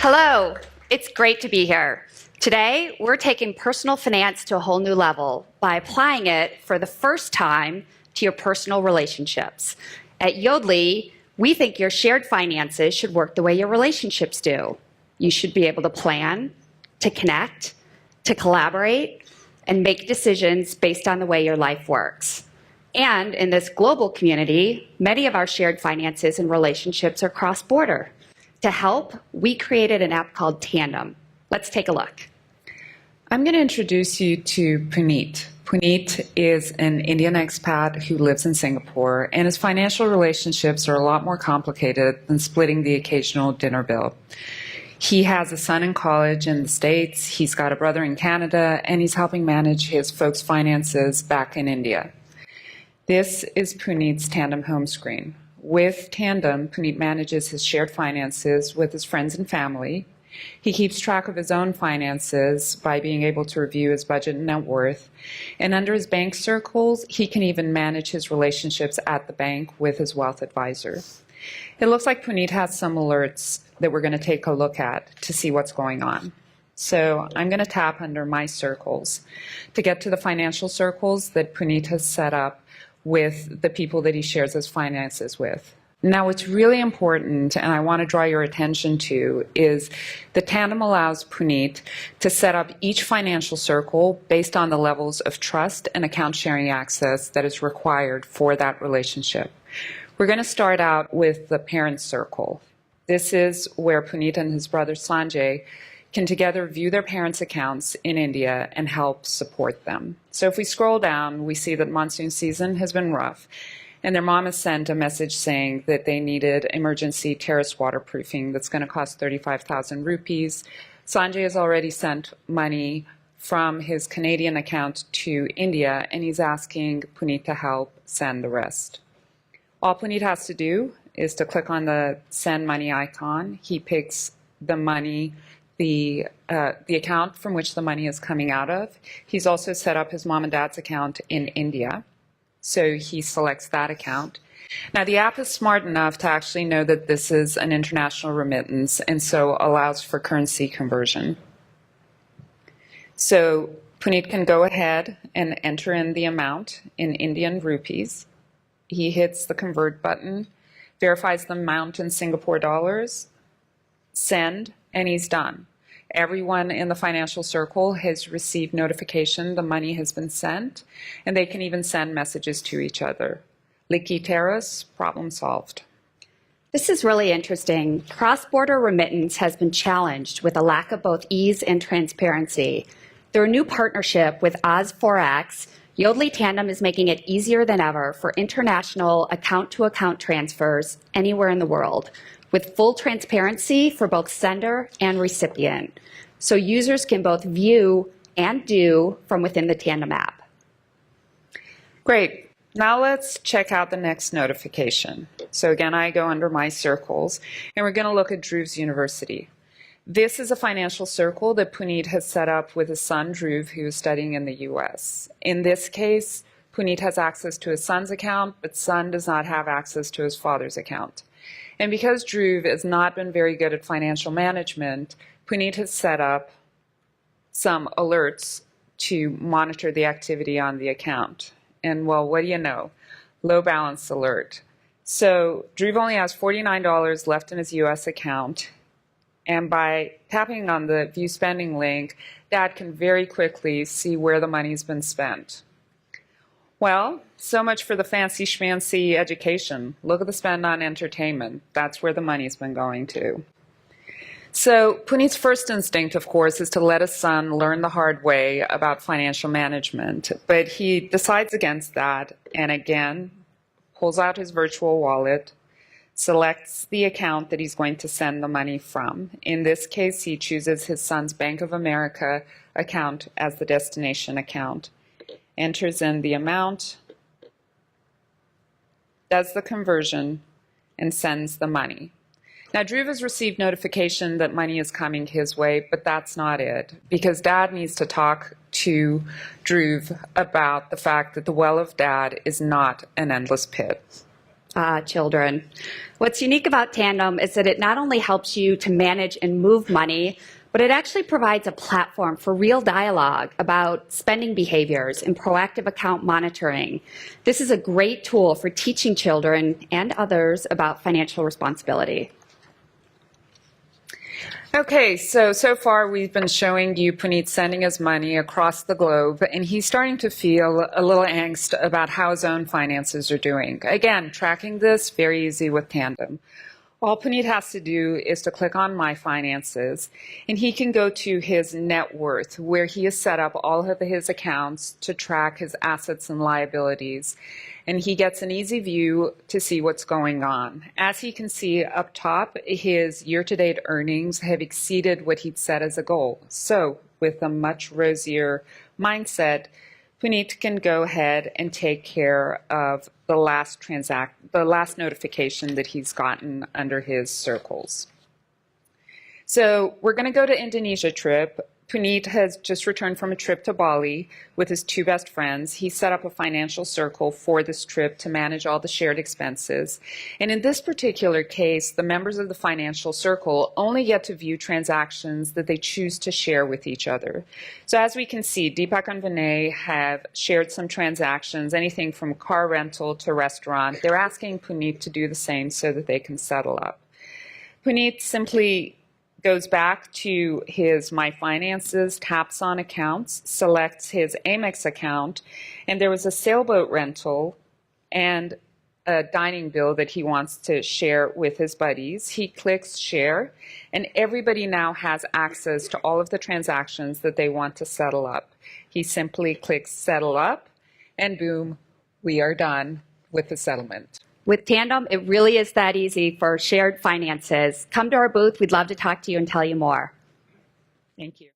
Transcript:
Hello, it's great to be here. Today, we're taking personal finance to a whole new level by applying it for the first time to your personal relationships. At Yodlee, we think your shared finances should work the way your relationships do. You should be able to plan, to connect, to collaborate, and make decisions based on the way your life works. And in this global community, many of our shared finances and relationships are cross-border. To help, we created an app called Tandem. Let's take a look. I'm going to introduce you to Puneet. Puneet is an Indian expat who lives in Singapore, and his financial relationships are a lot more complicated than splitting the occasional dinner bill. He has a son in college in the States, he's got a brother in Canada, and he's helping manage his folks' finances back in India. This is Puneet's Tandem home screen. With Tandem, Puneet manages his shared finances with his friends and family. He keeps track of his own finances by being able to review his budget and net worth. And under his bank circles, he can even manage his relationships at the bank with his wealth advisor. It looks like Puneet has some alerts that we're going to take a look at to see what's going on. So I'm going to tap under My Circles to get to the financial circles that Puneet has set up with the people that he shares his finances with. Now, what's really important, and I want to draw your attention to, is the Tandem allows Puneet to set up each financial circle based on the levels of trust and account sharing access that is required for that relationship. We're going to start out with the parent circle. This is where Puneet and his brother Sanjay can together view their parents' accounts in India and help support them. So if we scroll down, we see that monsoon season has been rough, and their mom has sent a message saying that they needed emergency terrace waterproofing that's going to cost 35,000 rupees. Sanjay has already sent money from his Canadian account to India, and he's asking Puneet to help send the rest. All Puneet has to do is to click on the send money icon. He picks the money, the account from which the money is coming out of. He's also set up his mom and dad's account in India, so he selects that account. Now, the app is smart enough to actually know that this is an international remittance, and so allows for currency conversion. So Puneet can go ahead and enter in the amount in Indian rupees. He hits the convert button, verifies the amount in Singapore dollars, send, and he's done. Everyone in the financial circle has received notification the money has been sent, and they can even send messages to each other. Licky Terrace, problem solved. This is really interesting. Cross-border remittance has been challenged with a lack of both ease and transparency. Through a new partnership with Oz4X, Yodlee Tandem is making it easier than ever for international account-to-account transfers anywhere in the world, with full transparency for both sender and recipient, so users can both view and do from within the Tandem app. Great. Now let's check out the next notification. So again, I go under My Circles, and we're going to look at Dhruv's University. This is a financial circle that Puneet has set up with his son, Dhruv, who is studying in the US. In this case, Puneet has access to his son's account, but son does not have access to his father's account. And because Dhruv has not been very good at financial management, Puneet has set up some alerts to monitor the activity on the account. And well, what do you know? Low balance alert. So Dhruv only has $49 left in his US account. And by tapping on the View Spending link, Dad can very quickly see where the money's been spent. Well, so much for the fancy schmancy education. Look at the spend on entertainment. That's where the money's been going to. So Puneet's first instinct, of course, is to let his son learn the hard way about financial management. But he decides against that and again pulls out his virtual wallet, selects the account that he's going to send the money from. In this case, he chooses his son's Bank of America account as the destination account, enters in the amount, does the conversion, and sends the money. Now, Dhruv has received notification that money is coming his way, but that's not it, because Dad needs to talk to Dhruv about the fact that the well of Dad is not an endless pit. children. What's unique about Tandem is that it not only helps you to manage and move money, but it actually provides a platform for real dialogue about spending behaviors and proactive account monitoring. This is a great tool for teaching children and others about financial responsibility. Okay, so far we've been showing you Puneet sending his money across the globe, and he's starting to feel a little angst about how his own finances are doing. Again, tracking this, very easy with Tandem. All Puneet has to do is to click on My Finances, and he can go to his net worth, where he has set up all of his accounts to track his assets and liabilities. And he gets an easy view to see what's going on. As he can see up top, his year-to-date earnings have exceeded what he'd set as a goal. So with a much rosier mindset, Puneet can go ahead and take care of the last notification that he's gotten under his circles. So we're going to go to Indonesia trip. Puneet has just returned from a trip to Bali with his two best friends. He set up a financial circle for this trip to manage all the shared expenses. And in this particular case, the members of the financial circle only get to view transactions that they choose to share with each other. So as we can see, Deepak and Vinay have shared some transactions, anything from car rental to restaurant. They're asking Puneet to do the same so that they can settle up. Puneet simply goes back to his My Finances, taps on accounts, selects his Amex account, and there was a sailboat rental and a dining bill that he wants to share with his buddies. He clicks share, and everybody now has access to all of the transactions that they want to settle up. He simply clicks settle up, and boom, we are done with the settlement. With Tandem, it really is that easy for shared finances. Come to our booth. We'd love to talk to you and tell you more. Thank you.